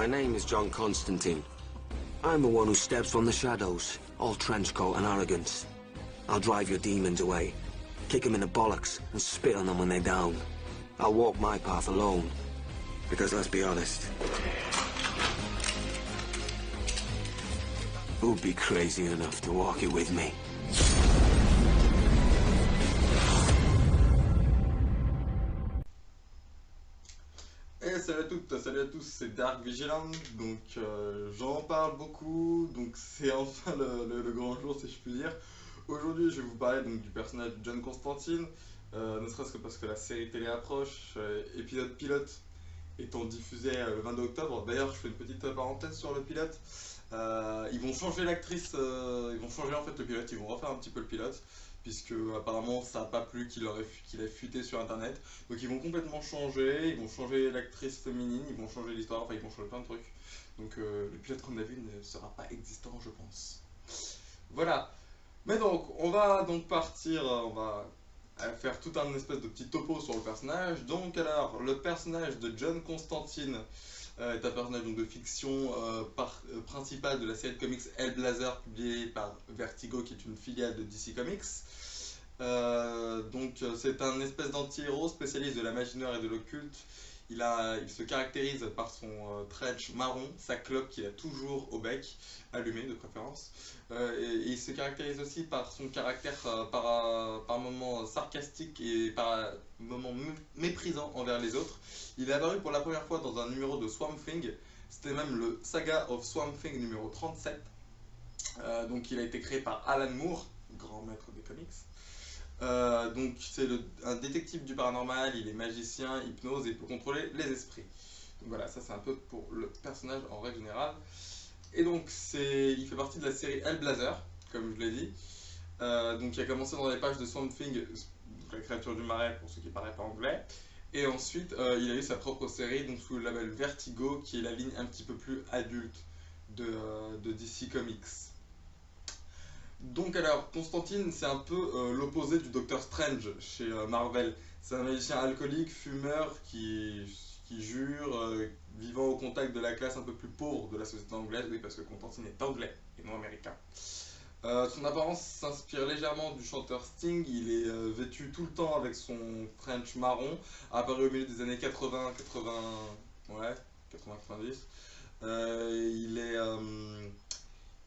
My name is John Constantine. I'm the one who steps from the shadows, all trenchcoat and arrogance. I'll drive your demons away, kick them in the bollocks, and spit on them when they're down. I'll walk my path alone, because let's be honest, who'd be crazy enough to walk it with me? Et salut à toutes, salut à tous, c'est Dark Vigilant, donc j'en parle beaucoup, donc c'est enfin le grand jour si je puis dire. Aujourd'hui je vais vous parler donc, du personnage de John Constantine, ne serait-ce que parce que la série télé approche, épisode pilote étant diffusé le 22 octobre. D'ailleurs je fais une petite parenthèse sur le pilote, ils vont changer l'actrice, ils vont changer en fait le pilote, ils vont refaire un petit peu le pilote. Puisque apparemment ça n'a pas plu qu'il ait fuité sur internet. Donc ils vont complètement changer, ils vont changer l'actrice féminine, ils vont changer l'histoire, enfin ils vont changer plein de trucs. Donc le pilote qu'on a vu ne sera pas existant je pense. Voilà. Mais donc on va donc partir, on va faire tout un espèce de petit topo sur le personnage. Donc alors le personnage de John Constantine est un personnage donc, de fiction principal de la série de comics Hellblazer publiée par Vertigo qui est une filiale de DC Comics. Donc c'est un espèce d'anti-héros spécialiste de la magie noire et de l'occulte. Il se caractérise par son trench marron, sa clope qu'il a toujours au bec, allumée de préférence. Et il se caractérise aussi par son caractère par moments sarcastique et par moments méprisant envers les autres. Il est apparu pour la première fois dans un numéro de Swamp Thing, c'était même le Saga of Swamp Thing numéro 37. Donc il a été créé par Alan Moore, grand maître des comics. Donc c'est un détective du paranormal, il est magicien, hypnose et peut contrôler les esprits. Donc voilà, ça c'est un peu pour le personnage en règle générale. Et donc il fait partie de la série Hellblazer, comme je l'ai dit. Donc il a commencé dans les pages de Swamp Thing, la créature du marais pour ceux qui ne parlent pas anglais. Et ensuite il a eu sa propre série donc sous le label Vertigo, qui est la ligne un petit peu plus adulte de DC Comics. Donc alors, Constantine, c'est un peu l'opposé du Docteur Strange chez Marvel. C'est un magicien alcoolique, fumeur, qui jure, vivant au contact de la classe un peu plus pauvre de la société anglaise, oui parce que Constantine est anglais et non américain. Son apparence s'inspire légèrement du chanteur Sting, il est vêtu tout le temps avec son trench marron, apparu au milieu des années 90.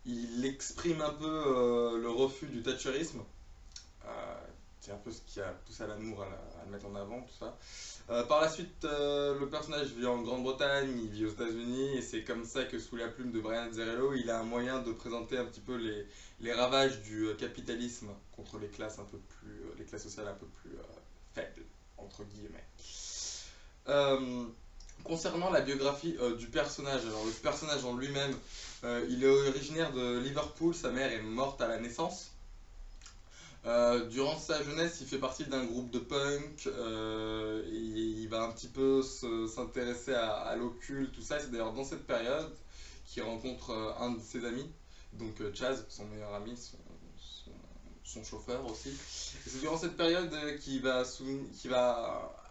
Il exprime un peu le refus du thatcherisme. C'est un peu ce qui a poussé Alan Moore à le mettre en avant, tout ça. Par la suite, le personnage vit en Grande-Bretagne, il vit aux États-Unis, et c'est comme ça que sous la plume de Brian Azzarello, il a un moyen de présenter un petit peu les ravages du capitalisme contre les classes les classes sociales un peu plus faibles, entre guillemets. Concernant la biographie du personnage, alors le personnage en lui-même, il est originaire de Liverpool, sa mère est morte à la naissance. Durant sa jeunesse, il fait partie d'un groupe de punk, il va un petit peu s'intéresser à l'occulte, tout ça. C'est d'ailleurs dans cette période qu'il rencontre un de ses amis, donc Chaz, son meilleur ami, son chauffeur aussi. Et c'est durant cette période qu'il va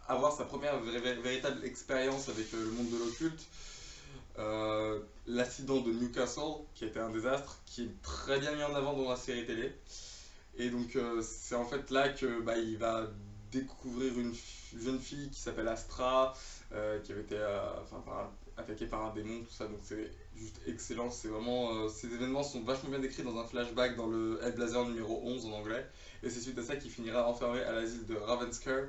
avoir sa première véritable expérience avec le monde de l'occulte. L'accident de Newcastle, qui a été un désastre, qui est très bien mis en avant dans la série télé. Et donc c'est en fait là que il va découvrir une jeune fille qui s'appelle Astra, qui avait été attaquée par un démon, tout ça, donc c'est juste excellent. C'est vraiment, ces événements sont vachement bien décrits dans un flashback dans le Hellblazer numéro 11 en anglais, et c'est suite à ça qu'il finira enfermé à l'asile de Ravensker,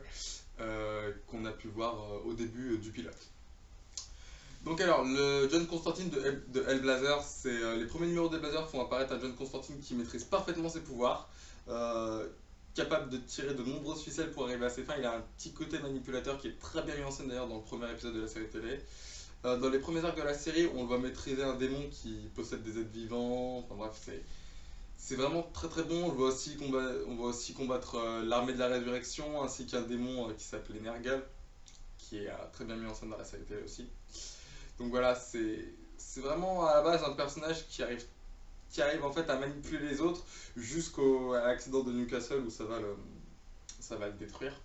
qu'on a pu voir au début du pilote. Donc alors, le John Constantine de Hellblazer, les premiers numéros de Hellblazer font apparaître un John Constantine qui maîtrise parfaitement ses pouvoirs, capable de tirer de nombreuses ficelles pour arriver à ses fins. Il a un petit côté manipulateur qui est très bien mis en scène d'ailleurs dans le premier épisode de la série télé. Dans les premiers arcs de la série, on le voit maîtriser un démon qui possède des êtres vivants, enfin bref, c'est vraiment très très bon. On voit aussi combattre l'armée de la résurrection, ainsi qu'un démon qui s'appelait Nergal, qui est très bien mis en scène dans la série télé aussi. Donc voilà, c'est vraiment à la base un personnage qui arrive en fait à manipuler les autres jusqu'à l'accident de Newcastle où ça va le détruire.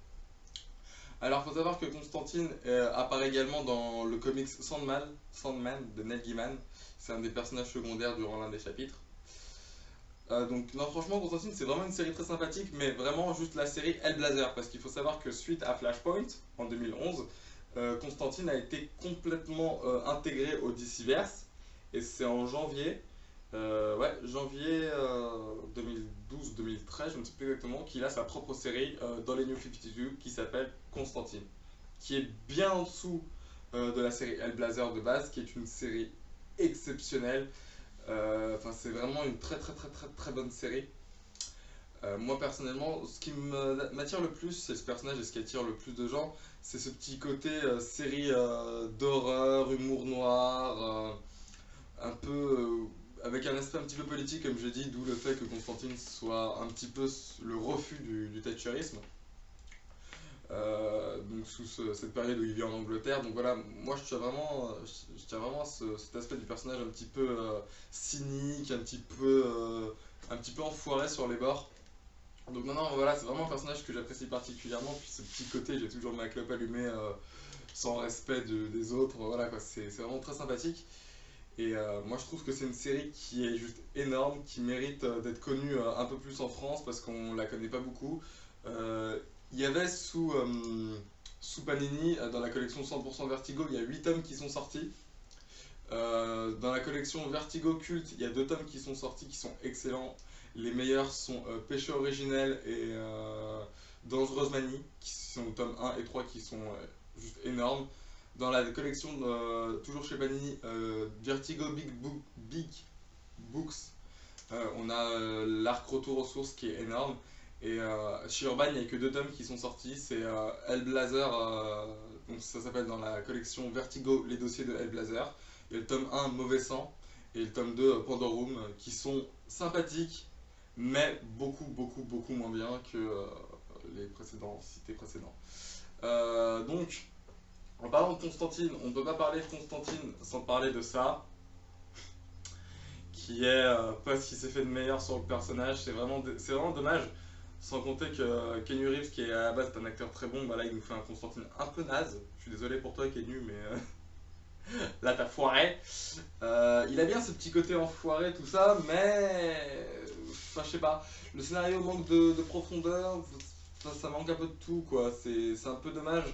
Alors, faut savoir que Constantine apparaît également dans le comics Sandman de Neil Gaiman. C'est un des personnages secondaires durant l'un des chapitres. Donc, non, franchement, Constantine, c'est vraiment une série très sympathique, mais vraiment juste la série Hellblazer. Parce qu'il faut savoir que suite à Flashpoint, en 2011, Constantine a été complètement intégré au DCverse. Et c'est en janvier, janvier 2012-2013, je ne sais plus exactement, qu'il a sa propre série dans les New 52 qui s'appelle Constantine. Qui est bien en dessous de la série Hellblazer de base, qui est une série exceptionnelle. Enfin, c'est vraiment une très très très très très bonne série. Moi personnellement, ce qui m'attire le plus, c'est ce personnage et ce qui attire le plus de gens, c'est ce petit côté série d'horreur, humour noir, un peu avec un aspect un petit peu politique, comme je dis, d'où le fait que Constantine soit un petit peu le refus du thatcherisme. Donc sous cette période où il vit en Angleterre. Donc voilà, moi je tiens vraiment à cet aspect du personnage un petit peu cynique, un petit peu enfoiré sur les bords. Donc non, non, voilà, c'est vraiment un personnage que j'apprécie particulièrement. Puis ce petit côté, j'ai toujours ma clope allumée sans respect des autres. Voilà quoi, c'est vraiment très sympathique. Et moi je trouve que c'est une série qui est juste énorme, qui mérite d'être connue un peu plus en France parce qu'on la connaît pas beaucoup. Il y avait sous Panini, dans la collection 100% Vertigo, il y a 8 tomes qui sont sortis. Dans la collection Vertigo Culte, il y a 2 tomes qui sont sortis qui sont excellents. Les meilleurs sont Péché originel et Dangereuse Manie, qui sont au tome 1 et 3 qui sont juste énormes. Dans la collection, toujours chez Panini, Vertigo Big Books, on a l'arc Retour aux sources qui est énorme. Et chez Urban, il n'y a que 2 tomes qui sont sortis. C'est Hellblazer, donc ça s'appelle dans la collection Vertigo, les dossiers de Hellblazer. Il y a le tome 1, Mauvais Sang, et le tome 2, Pandorum, qui sont sympathiques, mais beaucoup, beaucoup, beaucoup moins bien que les précédents, cités précédents. Donc, en parlant de Constantine, on ne peut pas parler de Constantine sans parler de ça, qui est pas ce qui s'est fait de meilleur sur le personnage. C'est vraiment dommage. Sans compter que Keanu Reeves, qui est à la base un acteur très bon, bah là il nous fait un Constantine un peu naze. Je suis désolé pour toi Keanu, mais là t'as foiré. Il a bien ce petit côté enfoiré, tout ça, mais enfin je sais pas. Le scénario manque de profondeur, ça manque un peu de tout quoi. C'est un peu dommage.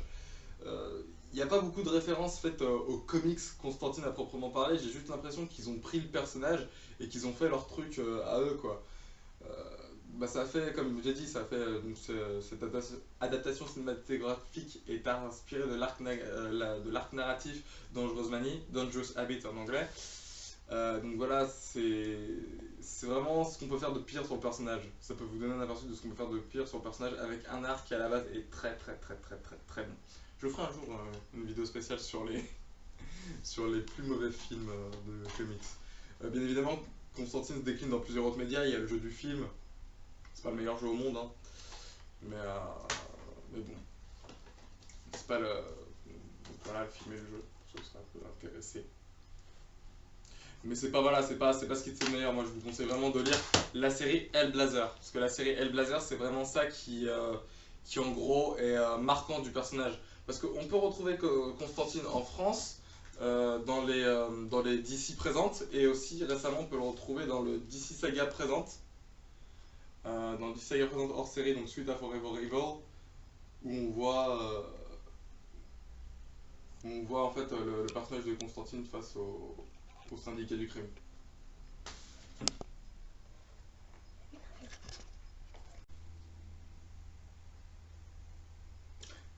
Il n'y a pas beaucoup de références faites aux comics Constantine à proprement parler. J'ai juste l'impression qu'ils ont pris le personnage et qu'ils ont fait leur truc à eux quoi. Bah ça a fait, comme j'ai dit, ça a fait donc cette adaptation cinématographique est inspirée de l'arc narratif Dangerous Manie, Dangerous Habit en anglais. Donc voilà, c'est vraiment ce qu'on peut faire de pire sur le personnage. Ça peut vous donner un aperçu de ce qu'on peut faire de pire sur le personnage avec un arc qui à la base est très très très très très très bon. Je ferai un jour une vidéo spéciale sur sur les plus mauvais films de comics. Bien évidemment, Constantine se décline dans plusieurs autres médias. Il y a le jeu du film. C'est pas le meilleur jeu au monde, hein. Mais bon. C'est pas le. Donc voilà, le film et le jeu. Je serais un peu intéressé. Mais c'est pas voilà, c'est pas ce qui te fait le meilleur. Moi je vous conseille vraiment de lire la série Hellblazer. Parce que la série Hellblazer c'est vraiment ça qui en gros est marquant du personnage. Parce qu'on peut retrouver Constantine en France dans les DC présentes. Et aussi récemment on peut le retrouver dans le DC Saga présente. Dans le DC Saga présente hors série, donc suite à Forever Evil. Où on voit en fait le personnage de Constantine face au syndicat du crime.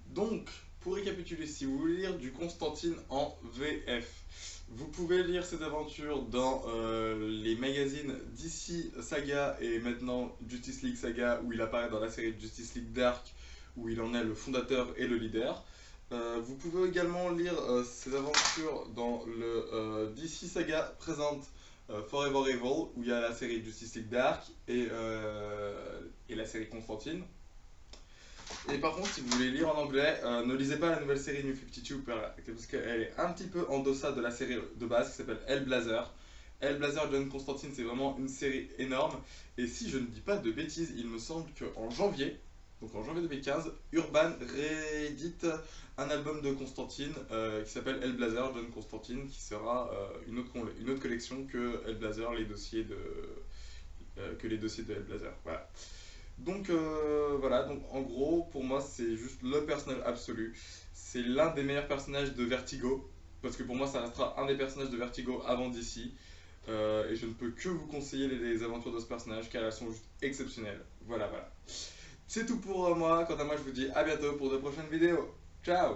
Donc, pour récapituler, si vous voulez lire du Constantine en VF, vous pouvez lire ses aventures dans les magazines DC Saga et maintenant Justice League Saga, où il apparaît dans la série Justice League Dark, où il en est le fondateur et le leader. Vous pouvez également lire ses aventures dans le DC Saga présente Forever Evil, où il y a la série Justice League Dark et la série Constantine. Et par contre, si vous voulez lire en anglais, ne lisez pas la nouvelle série New 52 parce qu'elle est un petit peu en deçà de la série de base qui s'appelle Hellblazer. Hellblazer John Constantine, c'est vraiment une série énorme. Et si je ne dis pas de bêtises, il me semble qu'en janvier, donc en janvier 2015, Urban réédite un album de Constantine qui s'appelle Hellblazer, John Constantine, qui sera une autre collection que Hellblazer, que les dossiers de Hellblazer. Voilà. Donc voilà, donc en gros, pour moi, c'est juste le personnage absolu. C'est l'un des meilleurs personnages de Vertigo, parce que pour moi, ça restera un des personnages de Vertigo avant DC. Et je ne peux que vous conseiller les aventures de ce personnage, car elles sont juste exceptionnelles. Voilà, voilà. C'est tout pour moi. Quant à moi, je vous dis à bientôt pour de prochaines vidéos. Ciao!